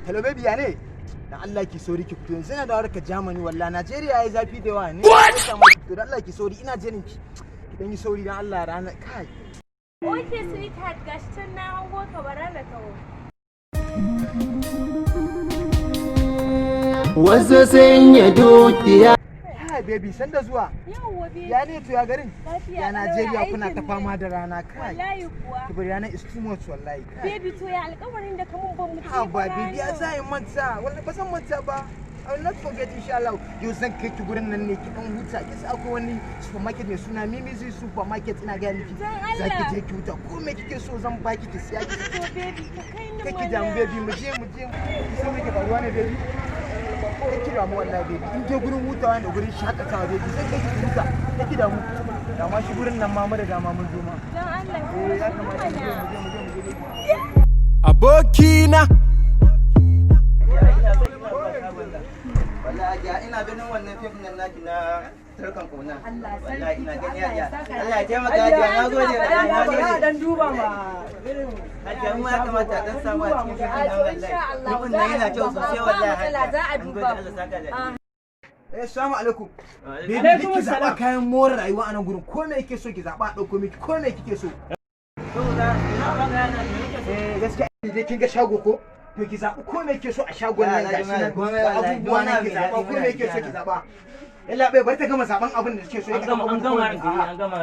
Hello baby ya ne? Dan Allah ki sauri ki fito yanzu ina da harkar Germany wallahi Najeriya yayi zafi da yawa ne. To dan Allah ki sauri ina jirin ki. Ki dan yi sauri dan Allah rana kai. Okay sweetheart gashi can na hango ka bara na tawo. Wasu sun yi dukiya. Hi baby sanda zuwa. Yawwa baby. Ya ne to ya garin? Lafiya. Ya Najeriya kuna ta fama da rana kai. Wallahi kuwa. Kibir yana is too much wallahi. Baby to ya alƙawarin da kamun ban mutu. Ha ba baby ya sai manta. Wallahi ba san manta ba. I will not forget inshallah. Yau zan kai ki gurin nan ne ki dan huta. Kisa akwai wani supermarket mai suna Mimi's supermarket ina ga miki. Za ki je ki huta. Ko me kike so zan baki ki siya ki. To baby ka kai ni Kake da mu baby mu je. Ki san me ke faruwa ne baby? Kake da mu wallahi baby. In je gurin hutawa ne gurin shakatawa baby. Sai kai ki huta. Kake da mu. Da ma shi gurin nan ma mu da dama mun zo ma. Dan Allah. Ya kamata mu je. Abokina. Wallahi ya ina ganin wannan fim nan naki na tarkan kauna. Wallahi ina gani ya. Allah ya taimaka ya na gode na gode. Dan duba ma irin Hajiya mu ya kamata dan samu a cikin fim nan wallahi. Fim nan yana kyau sosai wallahi. Za a duba. Allah saka da ni. Assalamu alaikum. Baby ki zaba kayan more rayuwa a nan gurin. Ko me kike so ki zaba a dauko miki. Ko me kike so. Gaskiya idan kin ga shago ko to ki zaɓi ko me ke so a shagon nan gashi nan abubuwa na ki zaɓa ko me ke so ki zaɓa yalla bai bar ta gama zaɓan abin da take so ya an gama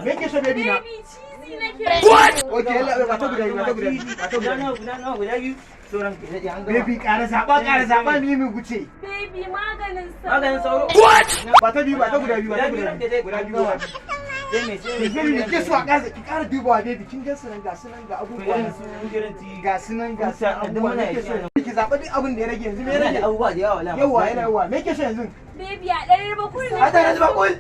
me ke so baby na Baby cheesy nake. okay yalla bai ba ta guda biyu sauran ke daɗe an gama. baby ƙara zaɓa ni mu guce Baby maganin sauro. ba ta guda biyu guda biyu Sai me baby me ke so a ƙara ki ƙara dubawa baby kin ga sunan ga abubuwa ga sunan abubuwa me ke so ki zaɓa duk abin da ya rage yanzu me ya rage abubuwa da yawa yawa me ke so yanzu Baby a ɗari bakul ne. Hada na bakul.